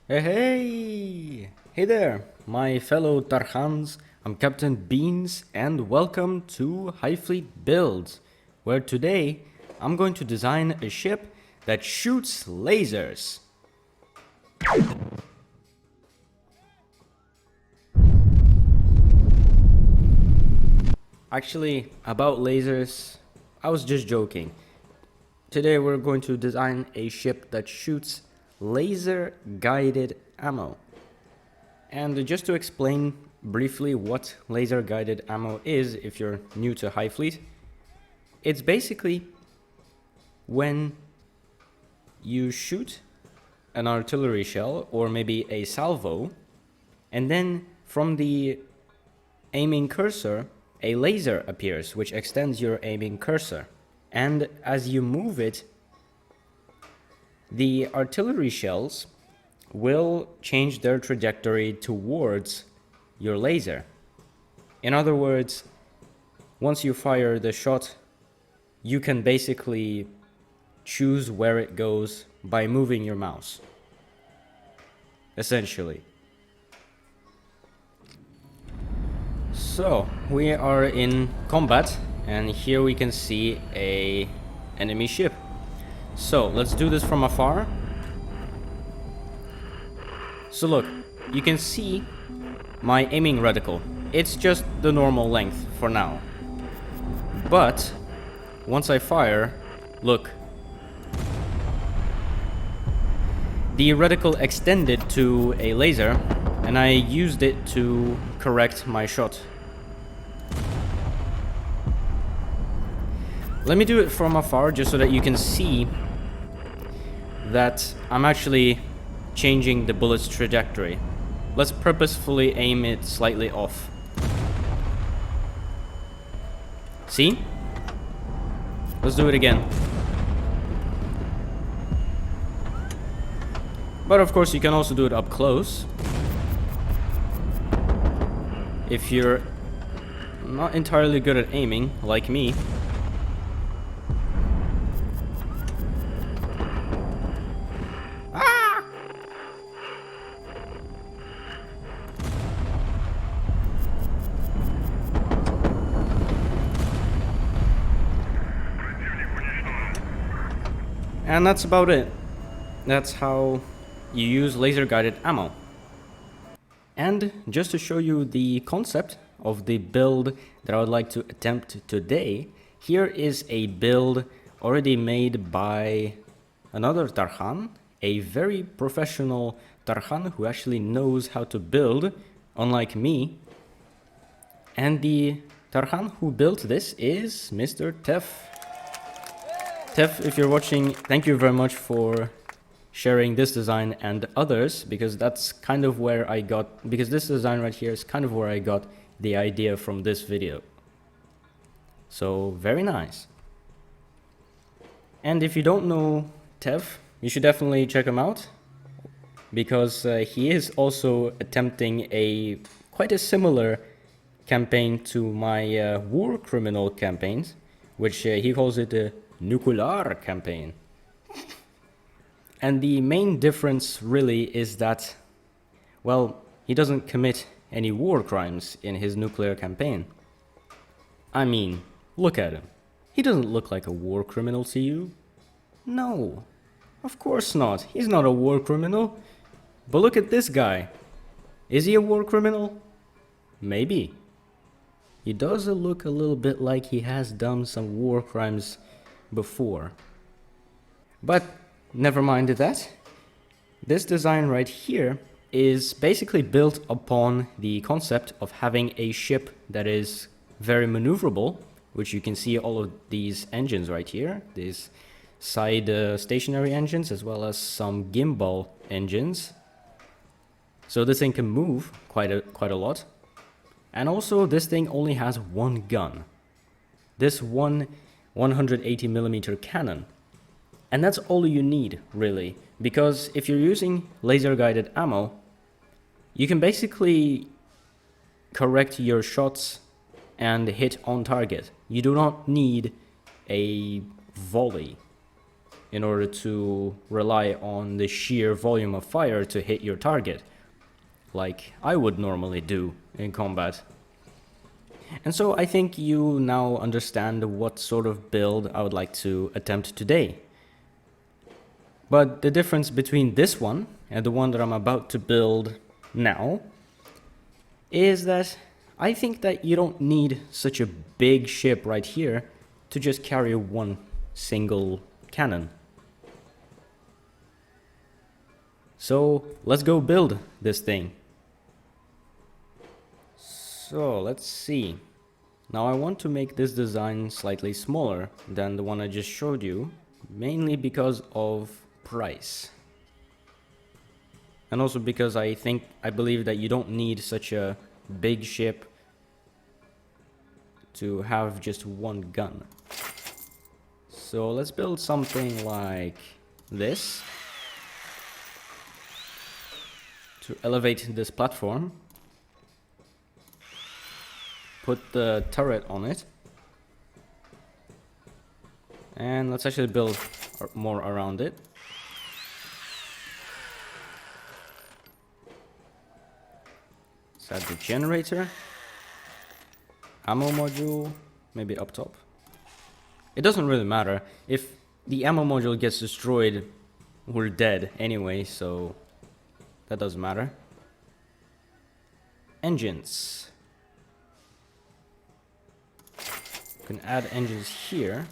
Hey there, my fellow Tarhans. I'm Captain Beans, and welcome to HighFleet Builds, where today I'm going to design a ship that shoots lasers. Actually, about lasers, I was just joking. Today we're going to design a ship that shoots laser-guided ammo. And just to explain briefly what laser-guided ammo is, if you're new to HighFleet, it's basically when you shoot an artillery shell or maybe a salvo, and then from the aiming cursor, a laser appears which extends your aiming cursor. And as you move it, the artillery shells will change their trajectory towards your laser. In other words, once you fire the shot, you can basically choose where it goes by moving your mouse, essentially. So we are in combat, and here we can see a enemy ship. So let's do this from afar. So look, you can see my aiming reticle. It's just the normal length for now. But once I fire, look, the reticle extended to a laser, and I used it to correct my shot. Let me do it from afar just so that you can see that I'm actually changing the bullet's trajectory. Let's purposefully aim it slightly off. See? Let's do it again. But of course you can also do it up close. If you're not entirely good at aiming, like me. And that's about it. That's how you use laser-guided ammo. And just to show you the concept of the build that I would like to attempt today, here is a build already made by another Tarhan, a very professional Tarhan who actually knows how to build, unlike me. And the Tarhan who built this is Mr. Tef. Tef, if you're watching, thank you very much for sharing this design and others, because that's kind of where I got, because this design right here is kind of where I got the idea from this video. So very nice. And if you don't know Tef, you should definitely check him out, because he is also attempting quite a similar campaign to my war criminal campaigns, which he calls it a nuclear campaign. And the main difference really is that, well, he doesn't commit any war crimes in his nuclear campaign. I mean, look at him. He doesn't look like a war criminal to you. No, of course not. He's not a war criminal. But look at this guy. Is he a war criminal? Maybe. He does look a little bit like he has done some war crimes before. But never mind that. This design right here is basically built upon the concept of having a ship that is very maneuverable, which you can see all of these engines right here, these side stationary engines, as well as some gimbal engines. So this thing can move quite a lot. And also this thing only has one gun. This one 180mm cannon. And that's all you need, really, because if you're using laser-guided ammo, you can basically correct your shots and hit on target. You do not need a volley in order to rely on the sheer volume of fire to hit your target, like I would normally do in combat. And so I think you now understand what sort of build I would like to attempt today. But the difference between this one and the one that I'm about to build now is that I think that you don't need such a big ship right here to just carry one single cannon. So let's go build this thing. So let's see. Now I want to make this design slightly smaller than the one I just showed you, mainly because of price. And also because I believe that you don't need such a big ship to have just one gun. So let's build something like this to elevate this platform. Put the turret on it. And let's actually build more around it. Let's add the generator. Ammo module, maybe up top. It doesn't really matter. If the ammo module gets destroyed, we're dead anyway, so that doesn't matter. Engines. You can add engines here.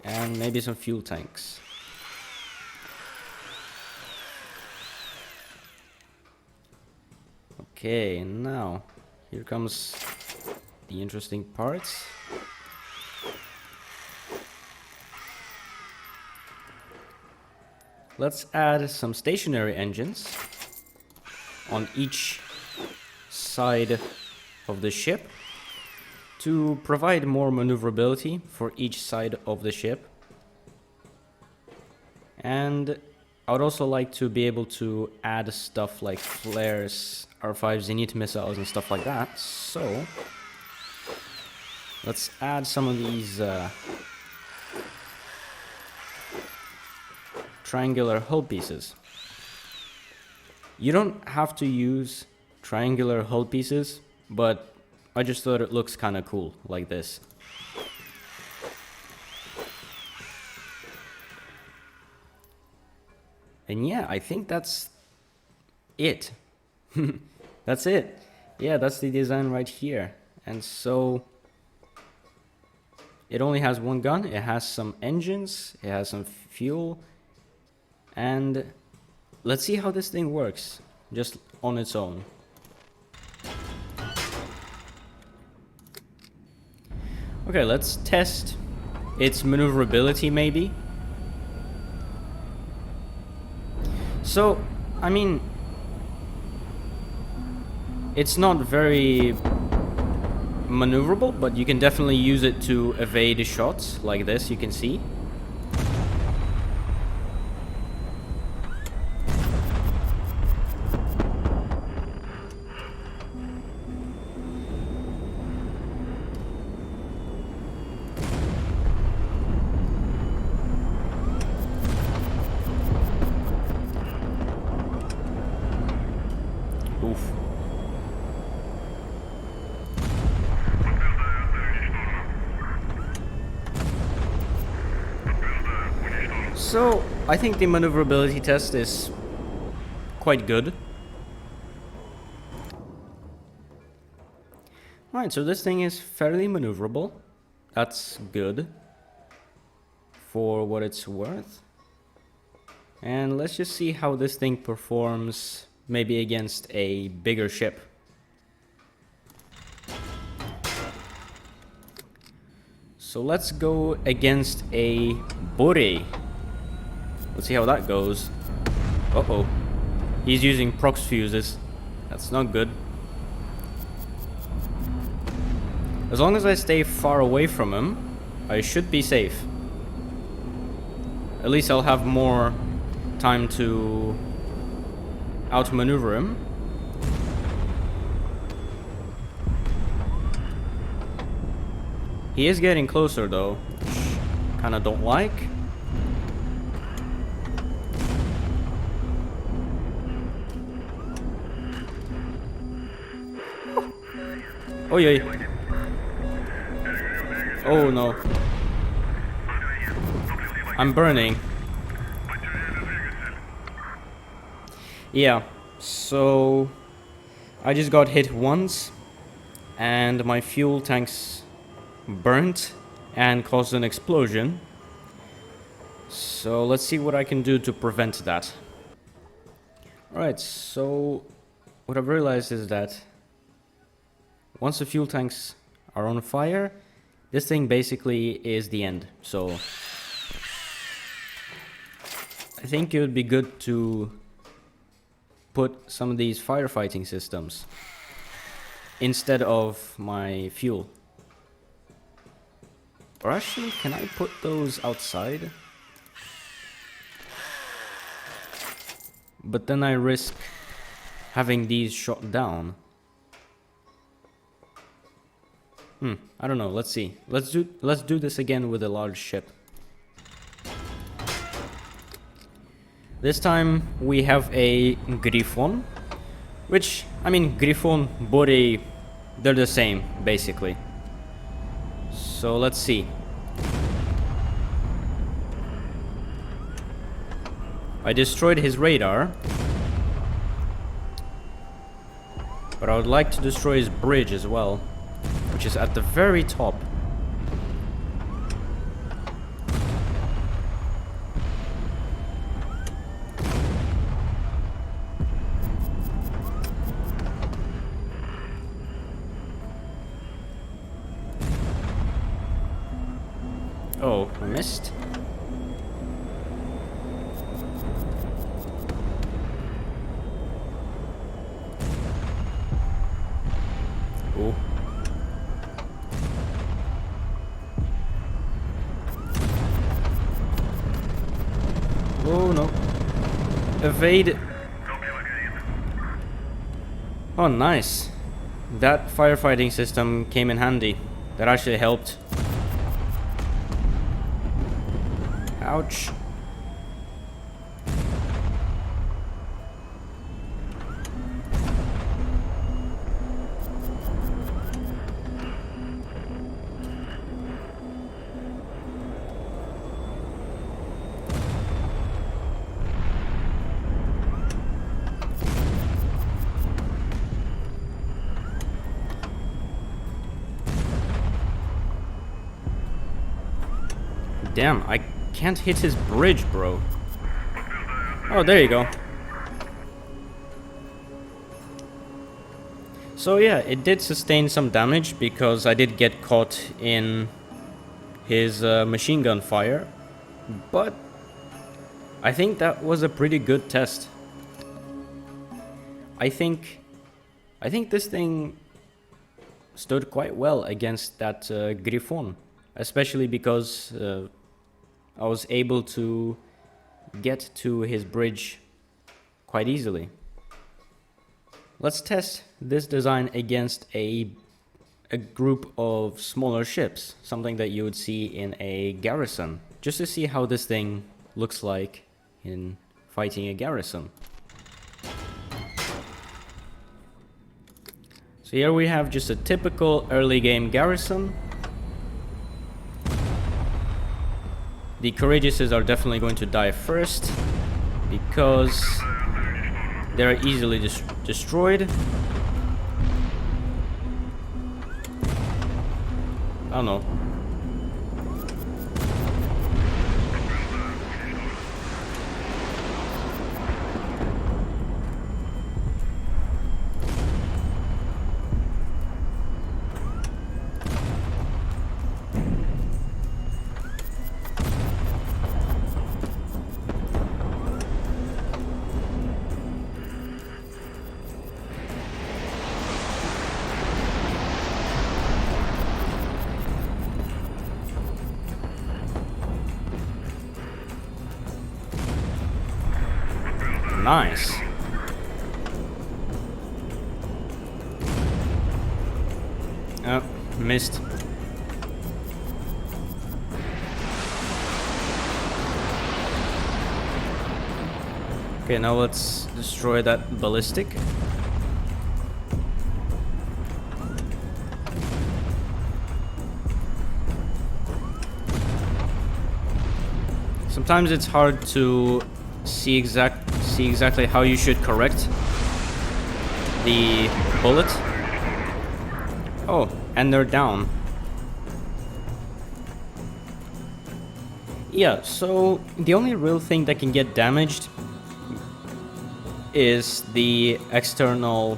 And maybe some fuel tanks. Okay, now here comes the interesting parts. Let's add some stationary engines on each side of the ship to provide more maneuverability for each side of the ship. And I would also like to be able to add stuff like flares, R5 Zenith missiles and stuff like that. So let's add some of these triangular hull pieces. You don't have to use triangular hull pieces, but I just thought it looks kind of cool like this. And yeah, I think that's it. That's it. Yeah, that's the design right here. And so it only has one gun, it has some engines, it has some fuel, and let's see how this thing works just on its own. Okay, let's test its maneuverability maybe. So, I mean, it's not very maneuverable, but you can definitely use it to evade shots like this, you can see. Oof. So, I think the maneuverability test is quite good. Right, so this thing is fairly maneuverable. That's good for what it's worth. And let's just see how this thing performs maybe against a bigger ship. So let's go against a Bore. Let's see how that goes. Uh-oh. He's using prox fuses. That's not good. As long as I stay far away from him, I should be safe. At least I'll have more time to outmaneuver him. He is getting closer though. kinda don't like. Oh yeah. Oh no. I'm burning. Yeah, so I just got hit once and my fuel tanks burnt and caused an explosion. So let's see what I can do to prevent that. Alright, so what I've realized is that once the fuel tanks are on fire, this thing basically is the end. So I think it would be good to put some of these firefighting systems instead of my fuel. Or actually, can I put those outside? But then I risk having these shot down. I don't know, let's see. Let's do this again with a large ship. This time we have a Griffon, which, I mean, Griffon, Bore, they're the same, basically. So let's see. I destroyed his radar, but I would like to destroy his bridge as well, which is at the very top. Oh, I missed. Oh. Oh no. Evade. Oh, nice. That firefighting system came in handy. That actually helped. Ouch. Damn, I can't hit his bridge, bro. Oh, there you go. So yeah, it did sustain some damage because I did get caught in his machine gun fire. But I think that was a pretty good test. I think this thing stood quite well against that Griffon, especially because I was able to get to his bridge quite easily. Let's test this design against a group of smaller ships, something that you would see in a garrison, just to see how this thing looks like in fighting a garrison. So here we have just a typical early game garrison. The Courageouses are definitely going to die first because they're easily destroyed. Oh no. Nice. Oh, missed. Okay, now let's destroy that ballistic. Sometimes it's hard to see exactly how you should correct the bullet. Oh, and they're down. Yeah, so the only real thing that can get damaged is the external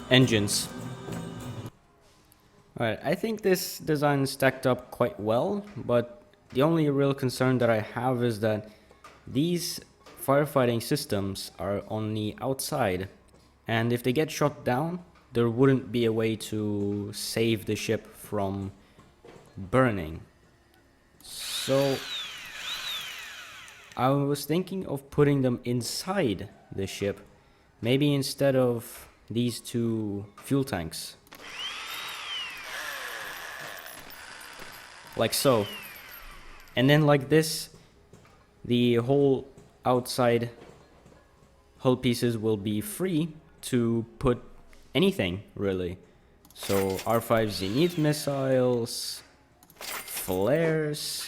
engines. Alright, I think this design stacked up quite well, but the only real concern that I have is that these firefighting systems are on the outside, and if they get shot down, there wouldn't be a way to save the ship from burning. So I was thinking of putting them inside the ship, maybe instead of these two fuel tanks. Like so. And then like this, the whole outside hull pieces will be free to put anything, really. So R5 Zenith missiles, flares,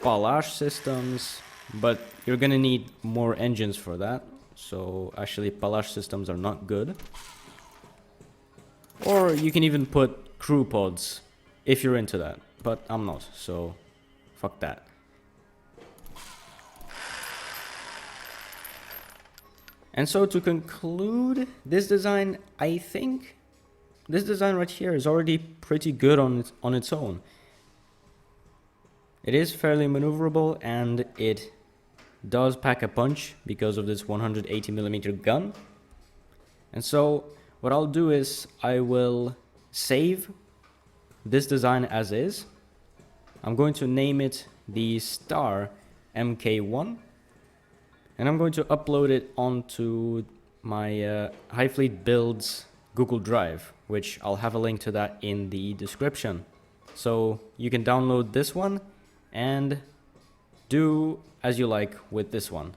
Palash systems, but you're gonna need more engines for that. So actually Palash systems are not good. Or you can even put crew pods if you're into that, but I'm not, so fuck that. And so to conclude this design, I think this design right here is already pretty good on its own. It is fairly maneuverable and it does pack a punch because of this 180mm gun. And so what I'll do is I will save this design as is. I'm going to name it the Star MK1, and I'm going to upload it onto my HighFleet Builds Google Drive, which I'll have a link to that in the description. So you can download this one and do as you like with this one.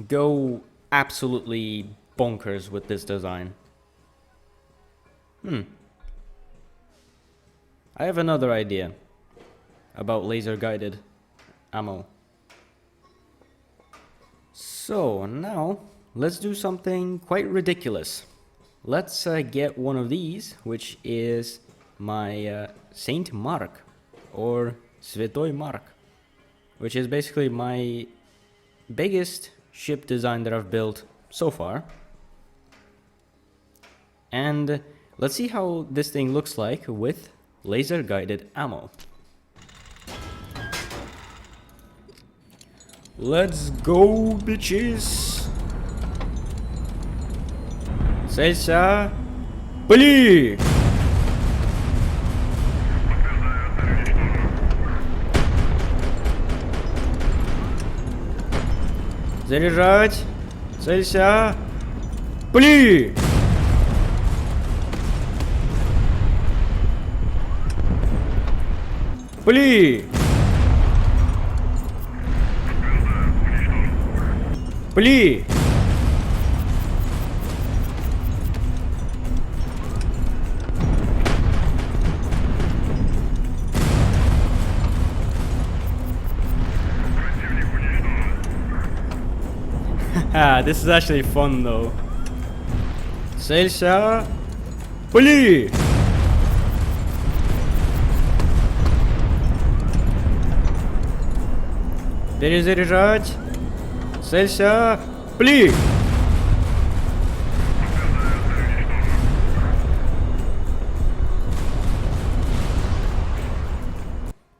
Go absolutely bonkers with this design. I have another idea about laser guided ammo. So now let's do something quite ridiculous. Let's get one of these, which is my Saint Mark or Svetoy Mark, which is basically my biggest ship design that I've built so far. And let's see how this thing looks like with laser guided ammo. Let's go, bitches! Celsa, пли! Заряжать! Целься! Пли! Пли! Пли! This is actually fun though. Целься! Пли! Перезаряжать! Целься! Пли!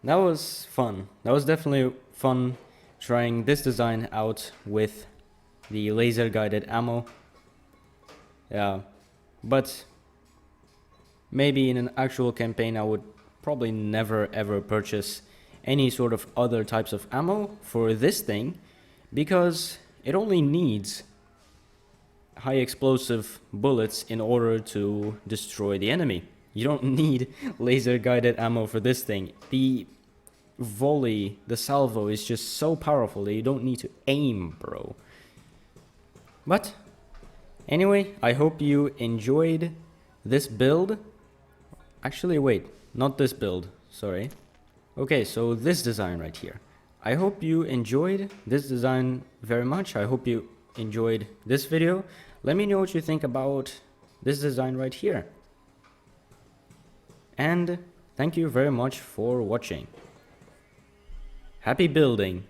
That was fun. That was definitely fun trying this design out with the laser guided ammo. Yeah, but maybe in an actual campaign I would probably never ever purchase any sort of other types of ammo for this thing, because it only needs high explosive bullets in order to destroy the enemy. You don't need laser guided ammo for this thing. The volley, the salvo is just so powerful that you don't need to aim, bro. But anyway, I hope you enjoyed this build. Actually, wait, not this build, sorry. Okay, so this design right here. I hope you enjoyed this design very much. I hope you enjoyed this video. Let me know what you think about this design right here. And thank you very much for watching. Happy building!